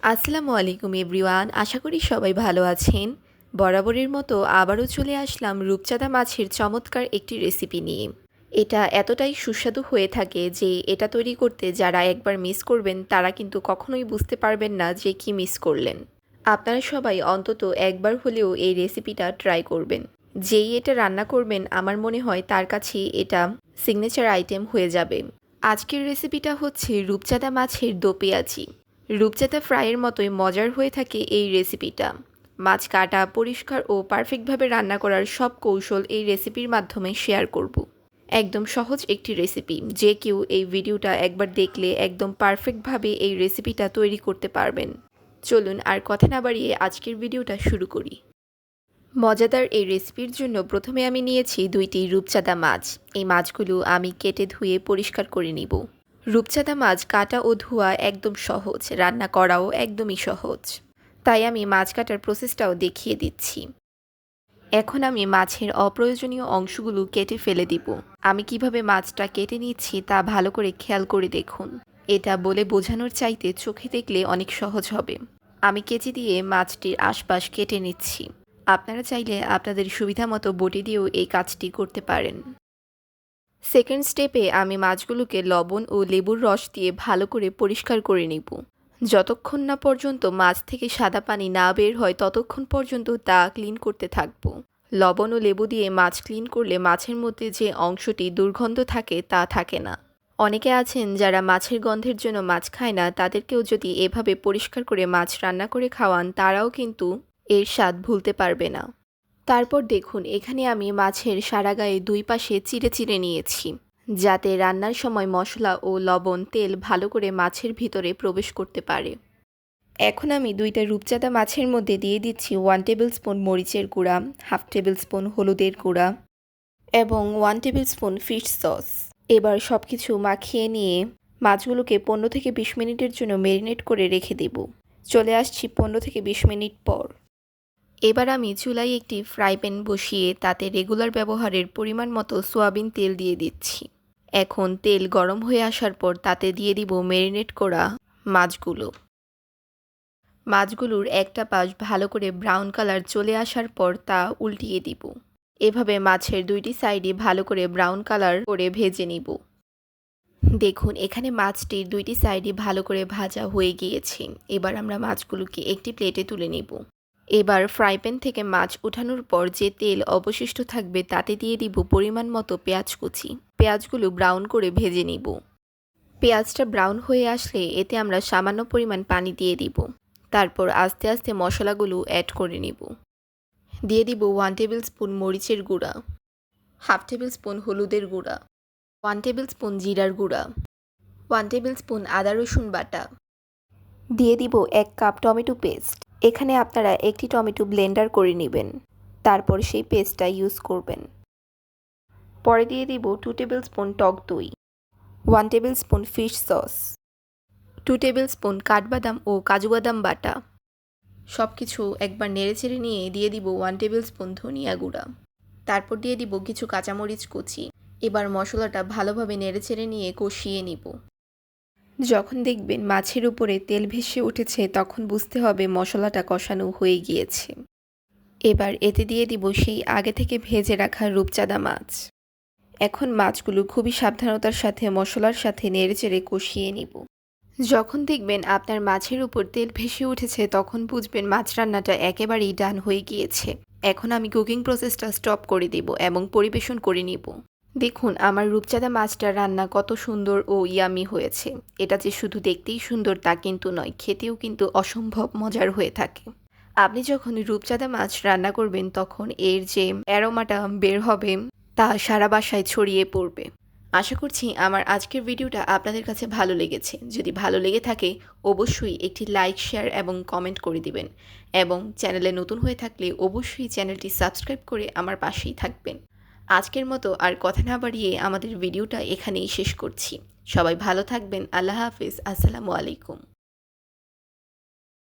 আসসালামু আলাইকুম এভরিওয়ান, আশা করি সবাই ভালো আছেন। বরাবরের মতো আবারও চলে আসলাম রূপচাঁদা মাছের চমৎকার একটি রেসিপি নিয়ে। এটা এতটাই সুস্বাদু হয়ে থাকে যে এটা তৈরি করতে যারা একবার মিস করবেন তারা কিন্তু কখনোই বুঝতে পারবেন না যে কি মিস করলেন। আপনারা সবাই অন্তত একবার হলেও এই রেসিপিটা ট্রাই করবেন। যেই এটা রান্না করবেন আমার মনে হয় তার কাছে এটা সিগনেচার আইটেম হয়ে যাবে। আজকের রেসিপিটা হচ্ছে রূপচাঁদা মাছের দো পেঁয়াজি। রূপচাঁদা ফ্রাইয়ের মতোই মজার হয়ে থাকে এই রেসিপিটা। মাছ কাটা, পরিষ্কার ও পারফেক্টভাবে রান্না করার সব কৌশল এই রেসিপির মাধ্যমে শেয়ার করব। একদম সহজ একটি রেসিপি, যে কেউ এই ভিডিওটা একবার দেখলে একদম পারফেক্টভাবে এই রেসিপিটা তৈরি করতে পারবেন। চলুন আর কথা না বাড়িয়ে আজকের ভিডিওটা শুরু করি। মজাদার এই রেসিপির জন্য প্রথমে আমি নিয়েছি 2টি রূপচাঁদা মাছ। এই মাছগুলো আমি কেটে ধুয়ে পরিষ্কার করে নিব। রূপচাঁদা মাছ কাটা ও ধোয়া একদম সহজ, রান্না করাও একদমই সহজ। তাই আমি মাছ কাটার প্রসেসটাও দেখিয়ে দিচ্ছি। এখন আমি মাছের অপ্রয়োজনীয় অংশগুলো কেটে ফেলে দিব। আমি কিভাবে মাছটা কেটে নিচ্ছি তা ভালো করে খেয়াল করে দেখুন। এটা বলে বোঝানোর চাইতে চোখে দেখলে অনেক সহজ হবে। আমি কেচি দিয়ে মাছটির আশপাশ কেটে নিচ্ছি। আপনারা চাইলে আপনাদের সুবিধা মতো বটি দিয়েও এই কাজটি করতে পারেন। সেকেন্ড স্টেপে আমি মাছগুলোকে লবণ ও লেবুর রস দিয়ে ভালো করে পরিষ্কার করে নিব। যতক্ষণ না পর্যন্ত মাছ থেকে সাদা পানি না বের হয় ততক্ষণ পর্যন্ত তা ক্লিন করতে থাকব। লবণ ও লেবু দিয়ে মাছ ক্লিন করলে মাছের মধ্যে যে অংশটি দুর্গন্ধ থাকে তা থাকে না। অনেকে আছেন যারা মাছের গন্ধের জন্য মাছ খায় না, তাদেরকেও যদি এভাবে পরিষ্কার করে মাছ রান্না করে খাওয়ান তারাও কিন্তু এর স্বাদ ভুলতে পারবে না। তারপর দেখুন, এখানে আমি মাছের সারা গায়ে 2 পাশে চিড়ে চিড়ে নিয়েছি, যাতে রান্নার সময় মশলা ও লবণ তেল ভালো করে মাছের ভিতরে প্রবেশ করতে পারে। এখন আমি 2টা রূপচাঁদা মাছের মধ্যে দিয়ে দিচ্ছি 1 টেবিল স্পুন মরিচের গুঁড়া, 1/2 টেবিল স্পুন হলুদের গুঁড়া এবং 1 টেবিল স্পুন ফিশ সস। এবার সব কিছু মাখিয়ে নিয়ে মাছগুলোকে 15 থেকে 20 মিনিটের জন্য ম্যারিনেট করে রেখে দেব। চলে আসছি 15 থেকে 20 মিনিট পর। এবার আমি চুলায় একটি ফ্রাই প্যান বসিয়ে তাতে রেগুলার ব্যবহারের পরিমাণ মতো সয়াবিন তেল দিয়ে দিচ্ছি। এখন তেল গরম হয়ে আসার পর তাতে দিয়ে দিব ম্যারিনেট করা মাছগুলো। মাছগুলোর একটা পাশ ভালো করে ব্রাউন কালার চলে আসার পর তা উল্টিয়ে দিব। এভাবে মাছের 2টি সাইডই ভালো করে ব্রাউন কালার করে ভেজে নিব। দেখুন, এখানে মাছটির 2টি সাইডই ভালো করে ভাজা হয়ে গিয়েছে। এবার আমরা মাছগুলোকে একটি প্লেটে তুলে নিব। এবার ফ্রাই প্যান থেকে মাছ ওঠানোর পর যে তেল অবশিষ্ট থাকবে তাতে দিয়ে দিব পরিমাণ মতো পেঁয়াজ কুচি। পেঁয়াজগুলো ব্রাউন করে ভেজে নিব। পেঁয়াজটা ব্রাউন হয়ে আসলে এতে আমরা সামান্য পরিমাণ পানি দিয়ে দিব। তারপর আস্তে আস্তে মশলাগুলো অ্যাড করে নিব। দিয়ে দিব 1 টেবিল স্পুন মরিচের গুঁড়া, 1/2 টেবিল স্পুন হলুদের গুঁড়া, 1 টেবিল স্পুন জিরার গুঁড়া, 1 টেবিল স্পুন আদা রসুন বাটা। দিয়ে দিব 1 কাপ টমেটো পেস্ট। এখানে আপনারা একটি টমেটো ব্লেন্ডার করে নেবেন, তারপর সেই পেস্টটা ইউজ করবেন। পরে দিয়ে দিব 2 টেবিল স্পুন টক দই, 1 table spoon fish sauce, 2 table spoon কাঠবাদাম ও কাজু বাদাম বাটা। সব কিছু একবার নেড়েচেড়ে নিয়ে দিয়ে দিব 1 টেবিল স্পুন ধনিয়া গুঁড়া। তারপর দিয়ে দিব কিছু কাঁচামরিচ কুচি। এবার মশলাটা ভালোভাবে নেড়েচেড়ে নিয়ে কষিয়ে নিব। যখন দেখবেন মাছের উপরে তেল ভেসে উঠেছে তখন বুঝতে হবে মশলাটা কষানো হয়ে গিয়েছে। এবার এতে দিয়ে দিব সেই আগে থেকে ভেজে রাখা রূপচাঁদা মাছ। এখন মাছগুলো খুবই সাবধানতার সাথে মশলার সাথে নেড়েচেড়ে কষিয়ে নিব। যখন দেখবেন আপনার মাছের উপর তেল ভেসে উঠেছে তখন বুঝবেন মাছ রান্নাটা একেবারেই ডান হয়ে গিয়েছে। এখন আমি কুকিং প্রসেসটা স্টপ করে দেব এবং পরিবেশন করে নিব। দেখুন, আমার রূপচাঁদা মাছটা রান্না কত সুন্দর ও ইয়ামি হয়েছে। এটা যে শুধু দেখতেই সুন্দর তা কিন্তু নয়, খেতেও কিন্তু অসম্ভব মজার হয়ে থাকে। আপনি যখন রূপচাঁদা মাছ রান্না করবেন তখন এর যে অ্যারোমাটা বের হবে তা সারা বাসায় ছড়িয়ে পড়বে। আশা করছি আমার আজকের ভিডিওটা আপনাদের কাছে ভালো লেগেছে। যদি ভালো লেগে থাকে অবশ্যই একটি লাইক, শেয়ার এবং কমেন্ট করে দিবেন এবং চ্যানেলে নতুন হয়ে থাকলে অবশ্যই চ্যানেলটি সাবস্ক্রাইব করে আমার পাশেই থাকবেন। আজকের মতো আর কথা না বাড়িয়ে আমাদের ভিডিওটা এখানেই শেষ করছি। সবাই ভালো থাকবেন। আল্লাহ হাফেজ। আসসালামু আলাইকুম।